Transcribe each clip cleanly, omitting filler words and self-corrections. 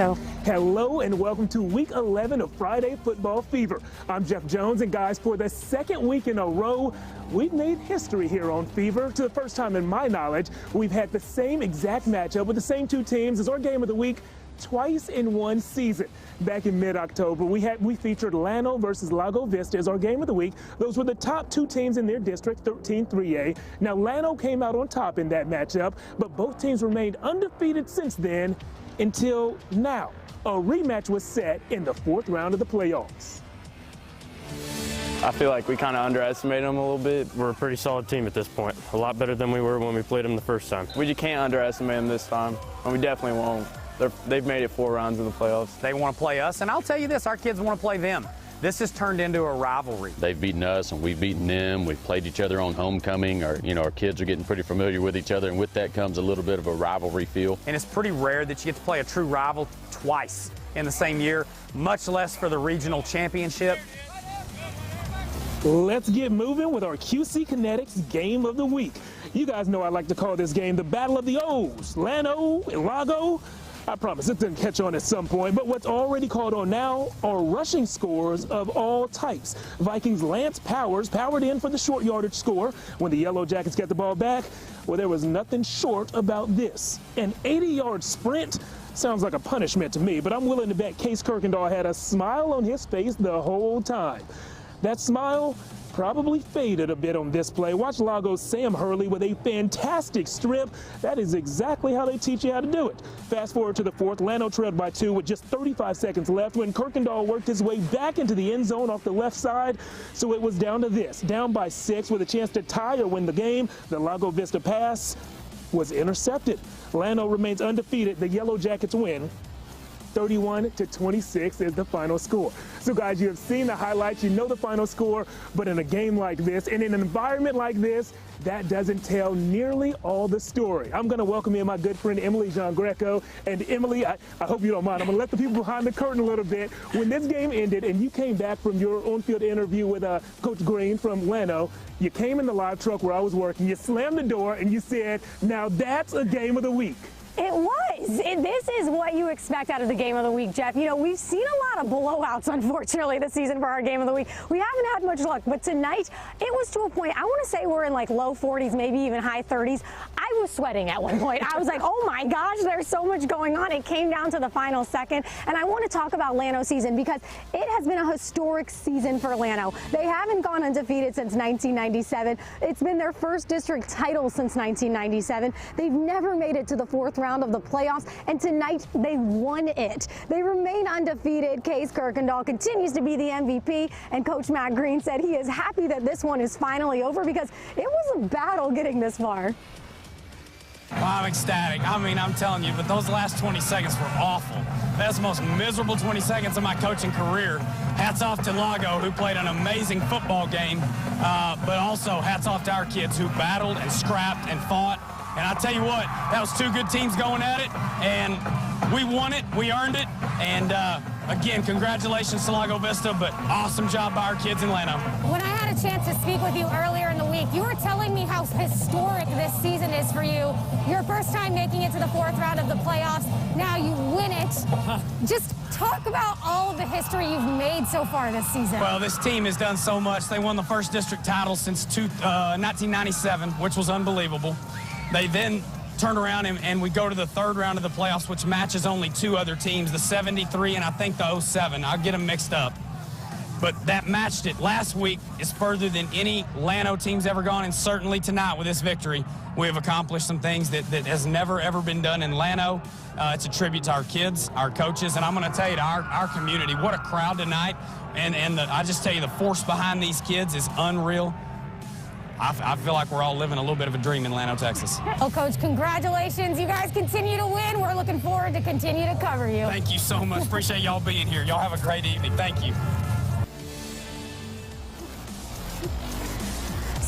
Greco. Hello and welcome to week 11 of Friday Football Fever. I'm Jeff Jones, and guys, for the second week in a row, we've made history here on Fever. To the first time in my knowledge, we've had the same exact matchup with the same two teams as our game of the week twice in one season. Back in mid-October, we featured Llano versus Lago Vista as our game of the week. Those were the top two teams in their district, 13-3A. Now, Llano came out on top in that matchup, but both teams remained undefeated since then until now. A rematch was set in the fourth round of the playoffs. I feel like we kind of underestimated them a little bit. We're a pretty solid team at this point. A lot better than we were when we played them the first time. We just can't underestimate them this time, and we definitely won't. They've made it 4 rounds in the playoffs. They want to play us, and I'll tell you this, our kids want to play them. This has turned into a rivalry. They've beaten us, and we've beaten them. We've played each other on homecoming. Our kids are getting pretty familiar with each other, and with that comes a little bit of a rivalry feel. And it's pretty rare that you get to play a true rival twice in the same year, much less for the regional championship. Let's get moving with our QC Kinetics Game of the Week. You guys know I like to call this game the Battle of the O's. Llano and Lago. I promise it didn't catch on at some point, but what's already called on now are rushing scores of all types. Vikings' Lance Powers powered in for the short yardage score. When the Yellow Jackets get the ball back, well, there was nothing short about this. An 80-yard sprint sounds like a punishment to me, but I'm willing to bet Case Kirkendall had a smile on his face the whole time. That smile probably faded a bit on this play. Watch Lago's Sam Hurley with a fantastic strip. That is exactly how they teach you how to do it. Fast forward to the fourth, Llano trailed by 2 with just 35 seconds left when Kirkendall worked his way back into the end zone off the left side. So it was down to this, down by 6 with a chance to tie or win the game. The Lago Vista pass was intercepted. Llano remains undefeated. The Yellow Jackets win. 31-26 is the final score. So guys, you have seen the highlights, you know the final score, but in a game like this, in an environment like this, that doesn't tell nearly all the story. I'm gonna welcome in my good friend Emily Jean Greco. And Emily, I hope you don't mind, I'm gonna let the people behind the curtain a little bit. When this game ended and you came back from your on-field interview with Coach Green from Llano, you came in the live truck where I was working, you slammed the door and you said, now that's a game of the week. It was. This is what you expect out of the game of the week, Jeff. You know, we've seen a lot of blowouts, unfortunately, this season for our game of the week. We haven't had much luck, but tonight it was to a point, I want to say we're in like low 40s, maybe even high 30s. I was sweating at one point. I was like, oh my gosh, there's so much going on. It came down to the final second, and I want to talk about Llano's season because it has been a historic season for Llano. They haven't gone undefeated since 1997. It's been their first district title since 1997. They've never made it to the fourth round of the playoffs, and tonight they won it. They remain undefeated. Case Kirkendall continues to be the MVP, and Coach Matt Green said he is happy that this one is finally over because it was a battle getting this far. Well, I'm ecstatic. I mean, I'm telling you, but those last 20 seconds were awful. That's the most miserable 20 seconds of my coaching career. Hats off to Lago, who played an amazing football game, but also hats off to our kids who battled and scrapped and fought. And I tell you what, that was 2 good teams going at it, and we won it, we earned it, and again, congratulations to Lago Vista, but awesome job by our kids in Llano. When I had a chance to speak with you earlier in the week, you were telling me how historic this season is for you. Your first time making it to the fourth round of the playoffs, now you win it. Just talk about all of the history you've made so far this season. Well, this team has done so much. They won the first district title since 1997, which was unbelievable. They then turn around and we go to the third round of the playoffs, which matches only 2 other teams, the 73 and I think the 07. I'll get them mixed up. But that matched it. Last week is further than any Llano team's ever gone, and certainly tonight with this victory, we have accomplished some things that has never, ever been done in Llano. It's a tribute to our kids, our coaches, and I'm going to tell you, to our community, what a crowd tonight. And I just tell you, the force behind these kids is unreal. I feel like we're all living a little bit of a dream in Llano, Texas. Well, Coach, congratulations. You guys continue to win. We're looking forward to continue to cover you. Thank you so much. Appreciate y'all being here. Y'all have a great evening. Thank you.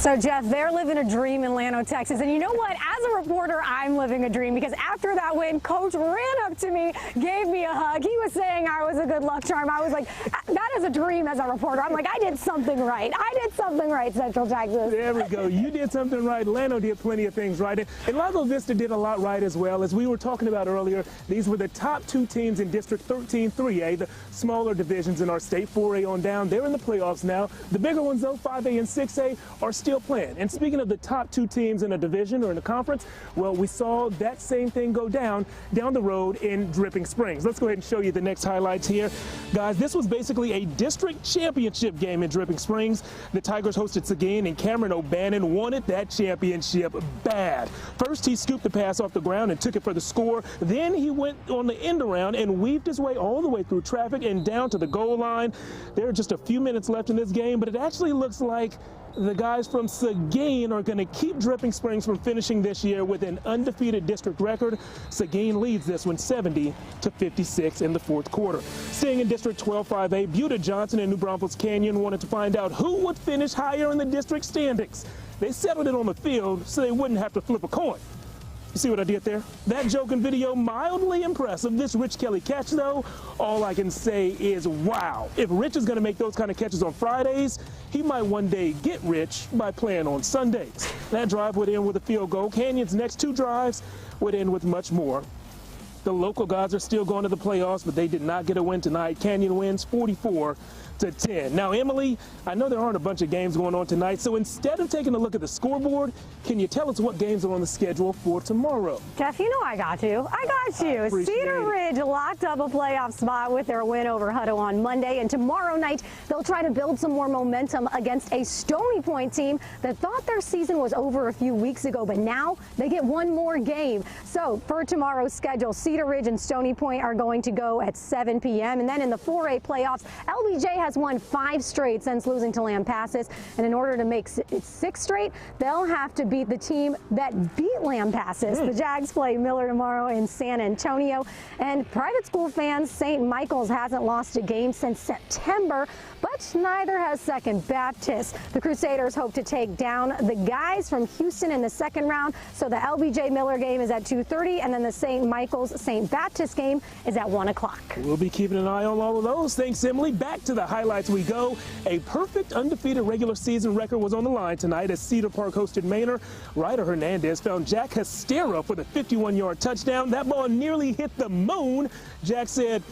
So, Jeff, they're living a dream in Llano, Texas. And you know what? As a reporter, I'm living a dream because after that win, Coach ran up to me, gave me a hug. He was saying I was a good luck charm. I was like, that is a dream as a reporter. I'm like, I did something right. I did something right, Central Texas. There we go. You did something right. Llano did plenty of things right. And Lago Vista did a lot right as well. As we were talking about earlier, these were the top two teams in District 13 3A, the smaller divisions in our state, 4A on down. They're in the playoffs now. The bigger ones, though, 5A and 6A, are still playing. And speaking of the top two teams in a division or in a conference, well, we saw that same thing go down the road in Dripping Springs. Let's go ahead and show you the next highlights here. Guys, this was basically a district championship game in Dripping Springs. The Tigers hosted Seguin, and Cameron O'Bannon wanted that championship bad. First, he scooped the pass off the ground and took it for the score. Then he went on the end around and weaved his way all the way through traffic and down to the goal line. There are just a few minutes left in this game, but it actually looks like the guys from Seguin are going to keep Dripping Springs from finishing this year with an undefeated district record. Seguin leads this one 70-56 in the fourth quarter. Staying in District 12-5A, Buda Johnson and New Braunfels Canyon wanted to find out who would finish higher in the district standings. They settled it on the field so they wouldn't have to flip a coin. You see what I did there? That joke and video, mildly impressive. This Rich Kelly catch, though, all I can say is wow. If Rich is going to make those kind of catches on Fridays, he might one day get rich by playing on Sundays. That drive would end with a field goal. Canyon's next two drives would end with much more. The local guys are still going to the playoffs, but they did not get a win tonight. Canyon wins 44-10. Now, Emily, I know there aren't a bunch of games going on tonight, so instead of taking a look at the scoreboard, can you tell us what games are on the schedule for tomorrow? Jeff, you know I got you. I got you. Cedar Ridge locked up a playoff spot with their win over Hutto on Monday, and tomorrow night they'll try to build some more momentum against a Stony Point team that thought their season was over a few weeks ago, but now they get one more game. So for tomorrow's schedule, Cedar Ridge and Stony Point are going to go at 7 p.m. And then in the 4A playoffs, LBJ has won 5 straight since losing to Lampasas, and in order to make it 6 straight, they'll have to beat the team that beat Lampasas. The Jags play Miller tomorrow in San Antonio, and private school fans, St. Michael's hasn't lost a game since September, but neither has Second Baptist. The Crusaders hope to take down the guys from Houston in the second round, so the LBJ Miller game is at 2:30, and then the St. Michael's St. Baptist game is at 1 o'clock. We'll be keeping an eye on all of those. Thanks, Emily. Back to the highlights we go. A perfect undefeated regular season record was on the line tonight as Cedar Park hosted Manor. Ryder Hernandez found Jack Hestera for the 51-yard touchdown. That ball nearly hit the moon. Jack said,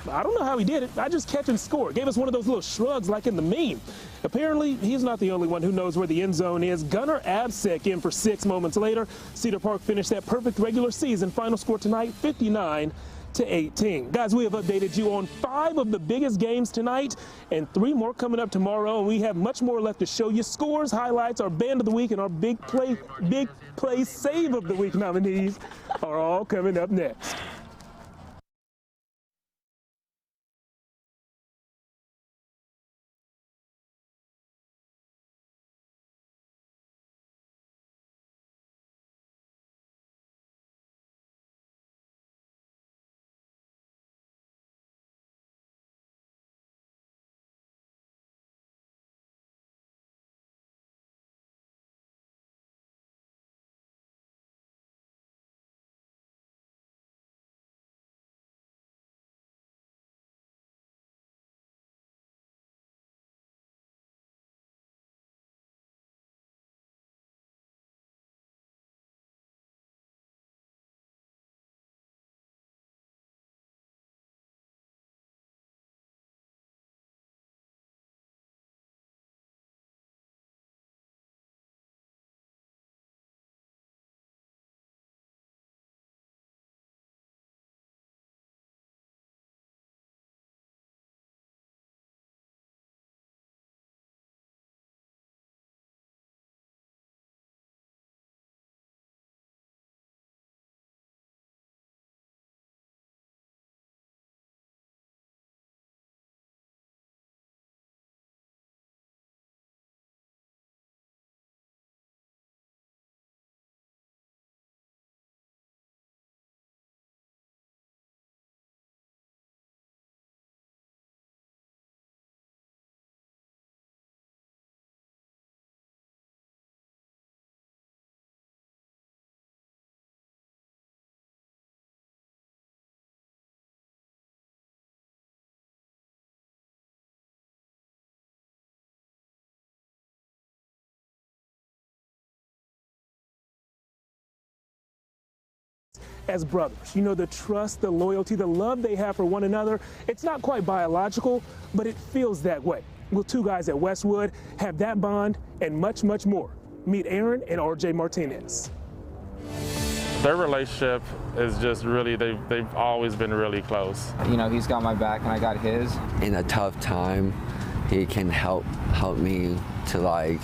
I don't know how he did it. I just catch and score. Gave us one of those little shrugs like in the meme. Apparently, he's not the only one who knows where the end zone is. Gunnar Absek in for 6 moments later. Cedar Park finished that perfect regular season. Final score tonight, 59-18. Guys, we have updated you on 5 of the biggest games tonight and 3 more coming up tomorrow. And we have much more left to show you. Scores, highlights, our band of the week, and our big play save of the week nominees are all coming up next. as brothers. You know, the trust, the loyalty, the love they have for one another, it's not quite biological, but it feels that way. Will two guys at Westwood have that bond and much, much more? Meet Aaron and RJ Martinez. Their relationship is just really, they've always been really close. You know, he's got my back and I got his. In a tough time, he can help me to like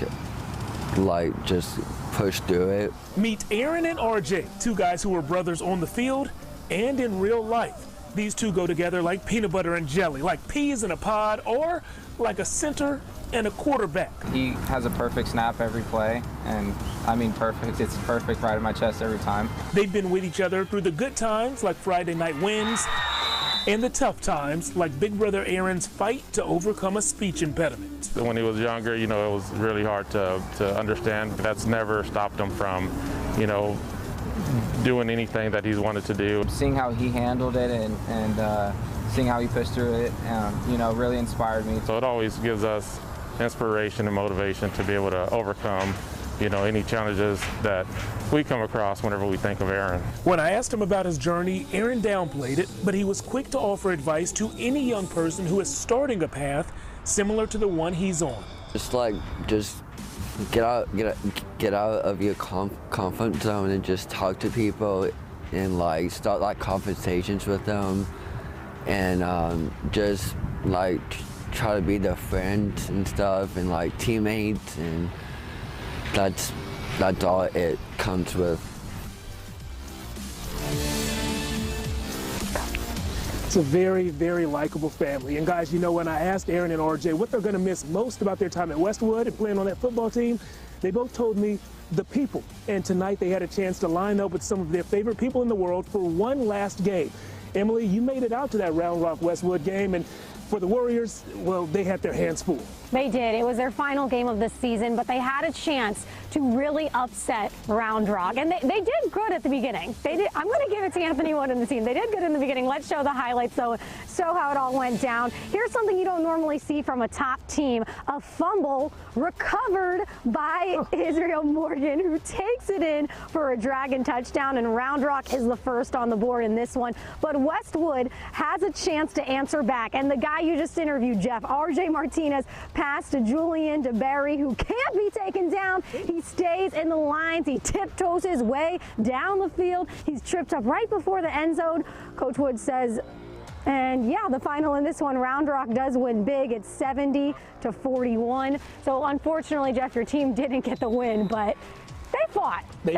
just push through it. Meet Aaron and RJ, two guys who were brothers on the field and in real life. These two go together like peanut butter and jelly, like peas in a pod, or like a center and a quarterback. He has a perfect snap every play, and I mean perfect, it's perfect right in my chest every time. They've been with each other through the good times like Friday night wins and the tough times like big brother Aaron's fight to overcome a speech impediment. When he was younger, you know, it was really hard to understand. That's never stopped him from, you know, doing anything that he's wanted to do. Seeing how he handled it and seeing how he pushed through it, you know, really inspired me. So it always gives us inspiration and motivation to be able to overcome, you know, any challenges that we come across whenever we think of Aaron. When I asked him about his journey, Aaron downplayed it, but he was quick to offer advice to any young person who is starting a path similar to the one he's on. Just get out of your comfort zone and just talk to people and like start like conversations with them, and just like try to be their friends and stuff and like teammates, and that's all it comes with. It's a very, very likable family. And guys, you know, when I asked Aaron and RJ what they're going to miss most about their time at Westwood and playing on that football team, they both told me the people. And tonight they had a chance to line up with some of their favorite people in the world for one last game. Emily, you made it out to that Round Rock Westwood game, and for the Warriors, well, they had their hands full. They did. It was their final game of the season, but they had a chance to really upset Round Rock. And they did good at the beginning. They did. I'm going to give it to Anthony Wood and the team. They did good in the beginning. Let's show the highlights, though, show how it all went down. Here's something you don't normally see from a top team. A fumble recovered by Israel Morgan, who takes it in for a Dragon touchdown, and Round Rock is the first on the board in this one. But Westwood has a chance to answer back, and the guy you just interviewed, Jeff, RJ Martinez, pass to Julian DeBerry, who can't be taken down. He stays in the lines. He tiptoes his way down the field. He's tripped up right before the end zone. Coach Wood says, and yeah, the final in this one, Round Rock does win big. It's 70-41. So unfortunately, Jeff, your team didn't get the win, but they fought. They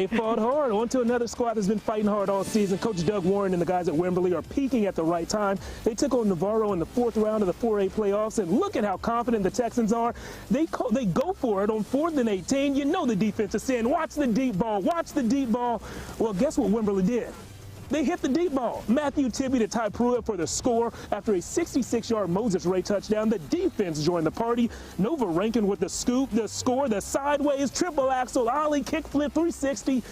fought hard. On to another squad that's been fighting hard all season. Coach Doug Warren and the guys at Wimberley are peaking at the right time. They took on Navarro in the 4th round of the 4A playoffs, and look at how confident the Texans are. They go for it on 4th and 18. You know the defense is saying, watch the deep ball, watch the deep ball. Well, guess what Wimberley did? They hit the deep ball. Matthew Tibby to tie Pruitt for the score after a 66-yard Moses Ray touchdown. The defense joined the party. Nova Rankin with the scoop, the score, the sideways, triple axel, ollie, kickflip, 360.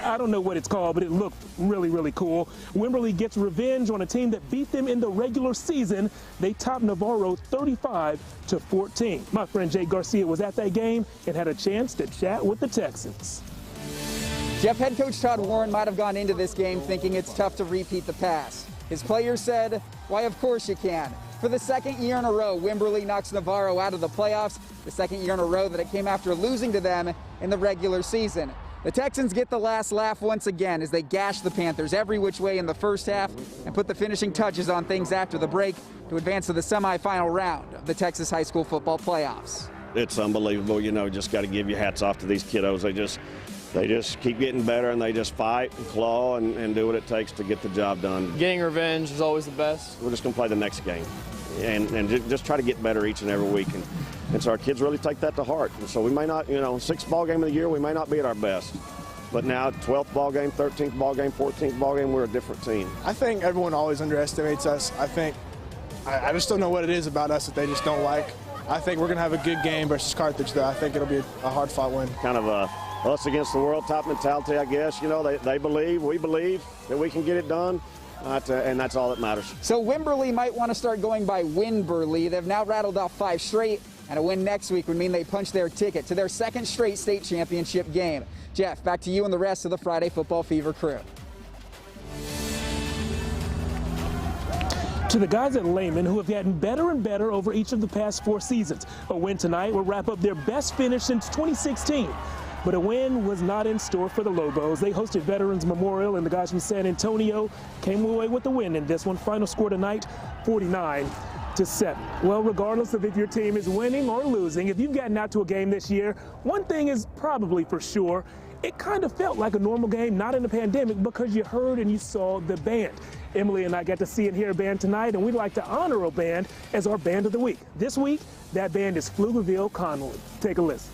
I don't know what it's called, but it looked really, really cool. Wimberley gets revenge on a team that beat them in the regular season. They topped Navarro 35-14. My friend Jay Garcia was at that game and had a chance to chat with the Texans. Jeff, head coach Todd Warren might have gone into this game thinking it's tough to repeat the past. His players said, why, of course you can. For the second year in a row, Wimberley knocks Navarro out of the playoffs, the second year in a row that it came after losing to them in the regular season. The Texans get the last laugh once again as they gash the Panthers every which way in the first half and put the finishing touches on things after the break to advance to the semifinal round of the Texas high school football playoffs. It's unbelievable. You know, just got to give you hats off to these kiddos. They just keep getting better, and they just fight and claw and do what it takes to get the job done. Getting revenge is always the best. We're just going to play the next game and just try to get better each and every week. And so our kids really take that to heart. And so we may not, you know, 6th ball game of the year, we may not be at our best. But now 12th ball game, 13th ball game, 14th ball game, we're a different team. I think everyone always underestimates us. I just don't know what it is about us that they just don't like. I think we're going to have a good game versus Carthage, though. I think it'll be a hard-fought win. Kind of a us against the world type mentality, I guess. You know, they believe, we believe that we can get it done, and that's all that matters. So Wimberley might want to start going by Winberley. They've now rattled off 5 straight, and a win next week would mean they punch their ticket to their 2nd straight state championship game. Jeff, back to you and the rest of the Friday Football Fever crew. To the guys at Lehman who have gotten better and better over each of the past 4 seasons. A win tonight will wrap up their best finish since 2016. But a win was not in store for the Lobos. They hosted Veterans Memorial, and the guys from San Antonio came away with the win in this one. Final score tonight, 49-7. Well, regardless of if your team is winning or losing, if you've gotten out to a game this year, one thing is probably for sure. It kind of felt like a normal game, not in the pandemic, because you heard and you saw the band. Emily and I got to see and hear a band tonight, and we'd like to honor a band as our band of the week. This week, that band is Pflugerville Conley. Take a listen.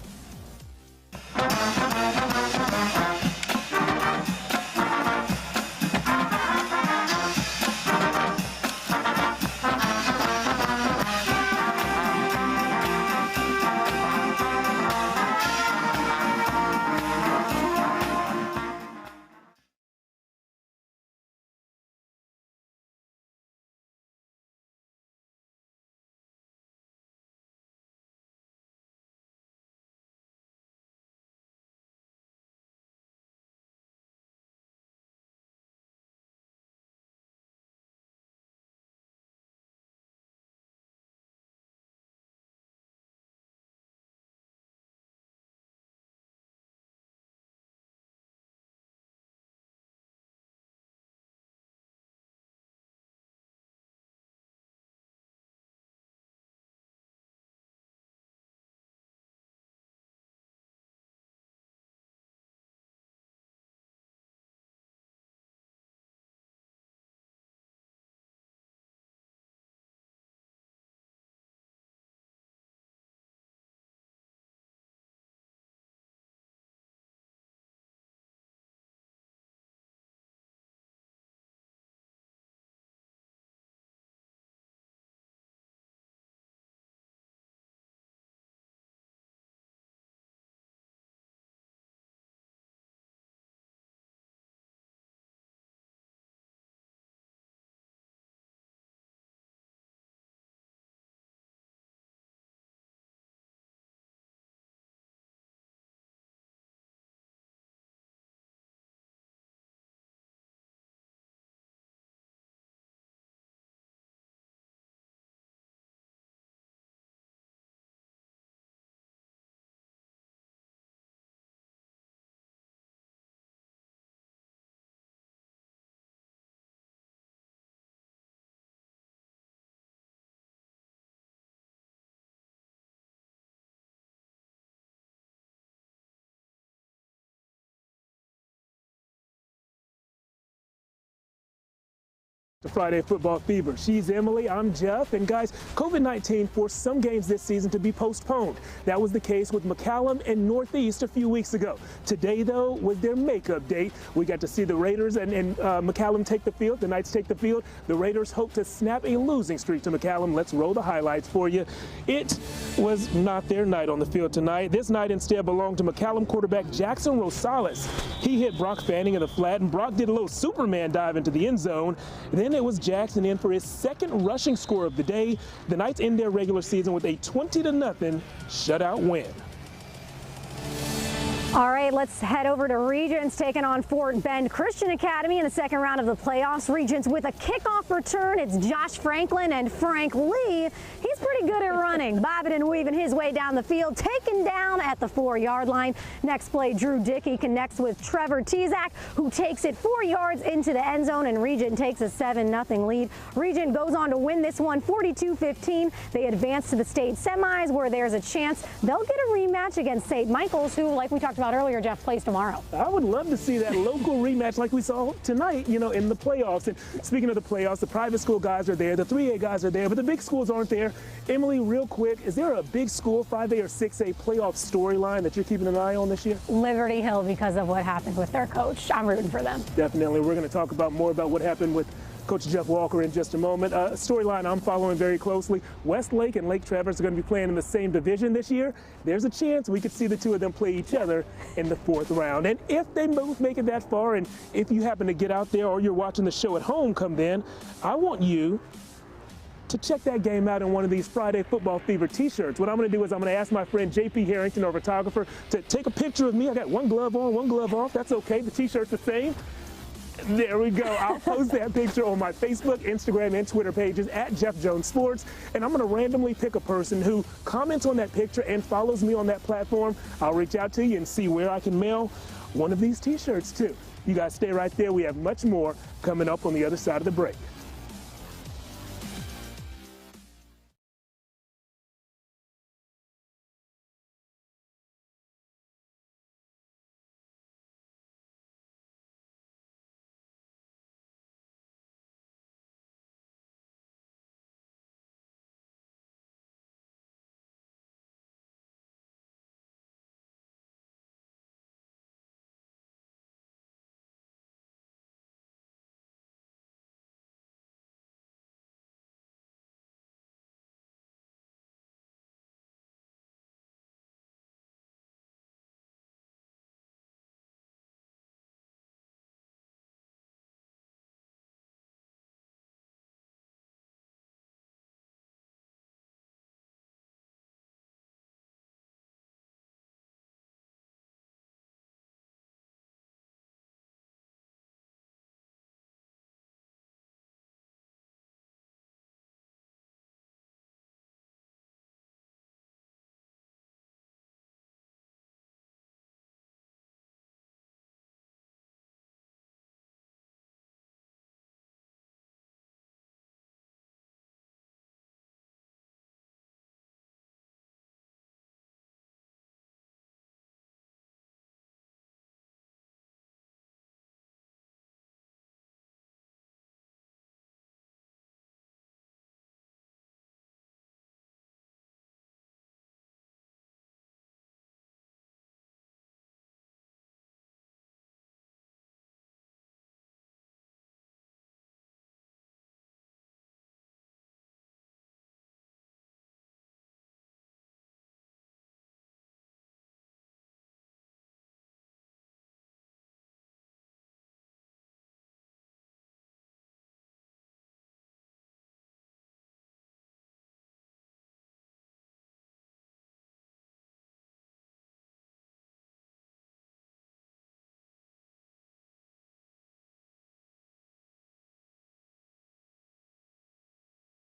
To Friday Football Fever. She's Emily, I'm Jeff, and guys, COVID-19 forced some games this season to be postponed. That was the case with McCallum and Northeast a few weeks ago. Today, though, was their makeup date. We got to see the Raiders and McCallum take the field. The Knights take the field. The Raiders hope to snap a losing streak to McCallum. Let's roll the highlights for you. It was not their night on the field tonight. This night instead belonged to McCallum quarterback Jackson Rosales. He hit Brock Fanning in the flat, and Brock did a little Superman dive into the end zone. Then it was Jackson in for his second rushing score of the day. The Knights end their regular season with a 20-0 shutout win. All right, let's head over to Regents taking on Fort Bend Christian Academy in the second round of the playoffs. Regents with a kickoff return. It's Josh Franklin and Frank Lee. He's pretty good at running, bobbing and weaving his way down the field, taken down at the 4-yard line. Next play, Drew Dickey connects with Trevor Tezak, who takes it 4 yards into the end zone, and Regent takes a 7-0 lead. Regent goes on to win this one 42-15. They advance to the state semis, where there's a chance they'll get a rematch against St. Michael's, who, like we talked about earlier, Jeff, plays tomorrow. I would love to see that local rematch like we saw tonight, you know, in the playoffs. And speaking of the playoffs, the private school guys are there, the 3A guys are there, but the big schools aren't there. Emily, real quick, is there a big school 5A or 6A playoff storyline that you're keeping an eye on this year? Liberty Hill, because of what happened with their coach. I'm rooting for them. Definitely. We're going to talk about more about what happened with Coach Jeff Walker in just a moment. A storyline I'm following very closely. Westlake and Lake Traverse are going to be playing in the same division this year. There's a chance we could see the two of them play each other in the 4th round. And if they both make it that far, and if you happen to get out there or you're watching the show at home come then, I want you to check that game out in one of these Friday Football Fever t-shirts. What I'm going to do is I'm going to ask my friend JP Harrington, our photographer, to take a picture of me. I got one glove on, one glove off. That's okay. The t-shirt's the same. There we go. I'll post that picture on my Facebook, Instagram, and Twitter pages at Jeff Jones Sports. And I'm going to randomly pick a person who comments on that picture and follows me on that platform. I'll reach out to you and see where I can mail one of these T-shirts too. You guys stay right there. We have much more coming up on the other side of the break.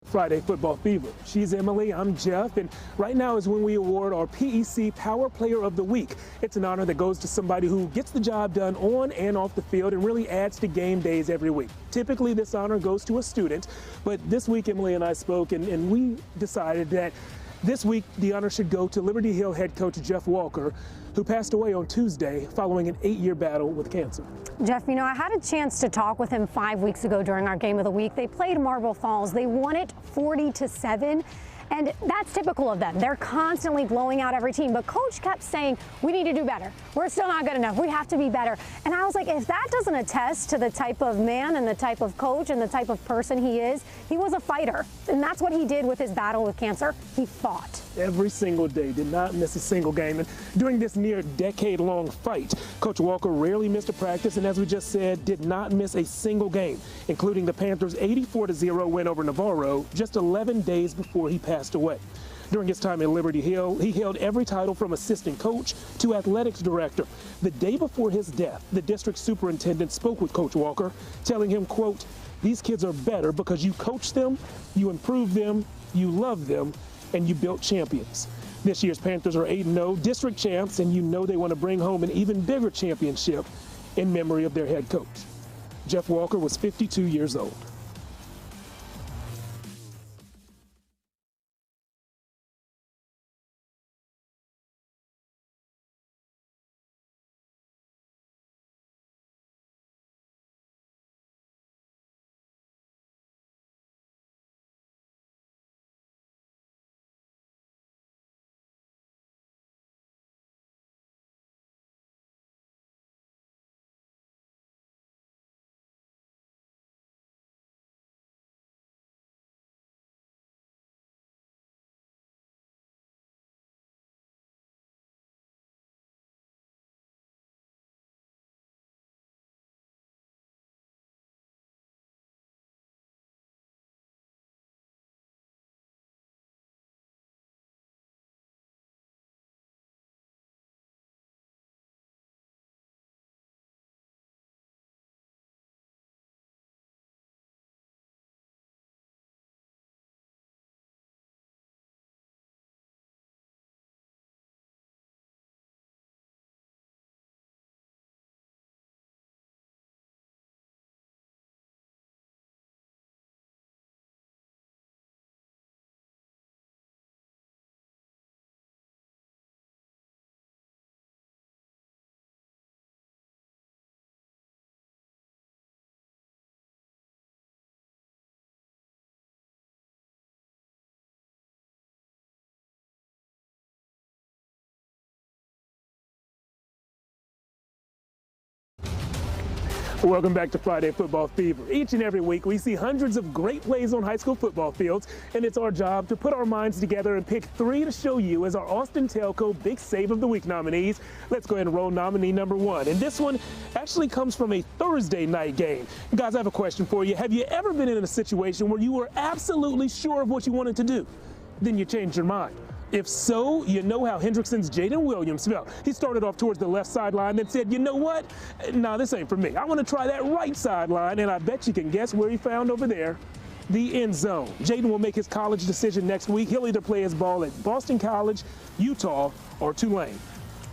Friday Football Fever. She's Emily, I'm Jeff, and right now is when we award our PEC Power Player of the Week. It's an honor that goes to somebody who gets the job done on and off the field and really adds to game days every week. Typically this honor goes to a student, but this week Emily and I spoke and we decided that this week the honor should go to Liberty Hill head coach Jeff Walker, who passed away on Tuesday following an 8-year battle with cancer. Jeff, you know, I had a chance to talk with him 5 weeks ago during our game of the week. They played Marble Falls. They won it 40-7. And that's typical of them. They're constantly blowing out every team. But coach kept saying, we need to do better. We're still not good enough. We have to be better. And I was like, if that doesn't attest to the type of man and the type of coach and the type of person he is, he was a fighter. And that's what he did with his battle with cancer. He fought. Every single day, did not miss a single game. And during this near decade-long fight, Coach Walker rarely missed a practice, and as we just said, did not miss a single game, including the Panthers' 84-0 win over Navarro just 11 days before he passed away. During his time at Liberty Hill, he held every title from assistant coach to athletics director. The day before his death, the district superintendent spoke with Coach Walker, telling him, quote, "These kids are better because you coach them, you improve them, you love them, and you built champions." This year's Panthers are 8-0 district champs, and you know they want to bring home an even bigger championship in memory of their head coach. Jeff Walker was 52 years old. Welcome back to Friday Football Fever. Each and every week, we see hundreds of great plays on high school football fields, and it's our job to put our minds together and pick 3 to show you as our Austin Telco Big Save of the Week nominees. Let's go ahead and roll nominee number 1. And this one actually comes from a Thursday night game. Guys, I have a question for you. Have you ever been in a situation where you were absolutely sure of what you wanted to do, then you changed your mind? If so, you know how Hendrickson's Jaden Williams felt. He started off towards the left sideline, then said, you know what? Nah, this ain't for me. I want to try that right sideline, and I bet you can guess where he found over there. The end zone. Jaden will make his college decision next week. He'll either play his ball at Boston College, Utah, or Tulane.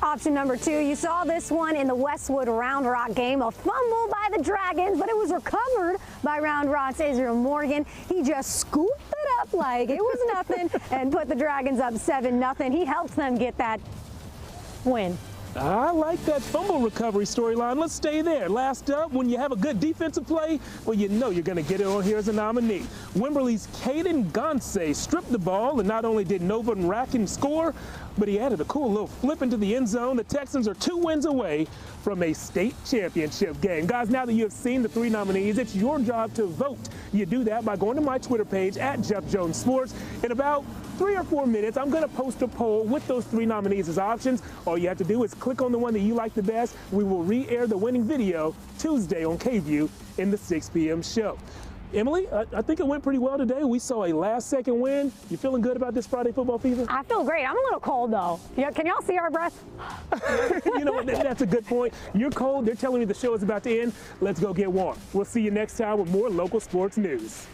Option number 2, you saw this one in the Westwood Round Rock game. A fumble by the Dragons, but it was recovered by Round Rock's Israel Morgan. He just scooped it up like it was nothing and put the Dragons up 7-0. He helped them get that win. I like that fumble recovery storyline. Let's stay there. Last up, when you have a good defensive play, well, you know you're going to get it on here as a nominee. Wimberley's Caden Gonse stripped the ball, and not only did Nova and Racken score, but he added a cool little flip into the end zone. The Texans are 2 wins away from a state championship game. Guys, now that you have seen the 3 nominees, it's your job to vote. You do that by going to my Twitter page at Jeff Jones Sports. In about 3 or 4 minutes, I'm going to post a poll with those 3 nominees as options. All you have to do is click on the one that you like the best. We will re-air the winning video Tuesday on Kvue in the 6 p.m. show. Emily, I think it went pretty well today. We saw a last-second win. You feeling good about this Friday Football Fever? I feel great. I'm a little cold, though. Can y'all see our breath? You know what? That's a good point. You're cold. They're telling me the show is about to end. Let's go get warm. We'll see you next time with more local sports news.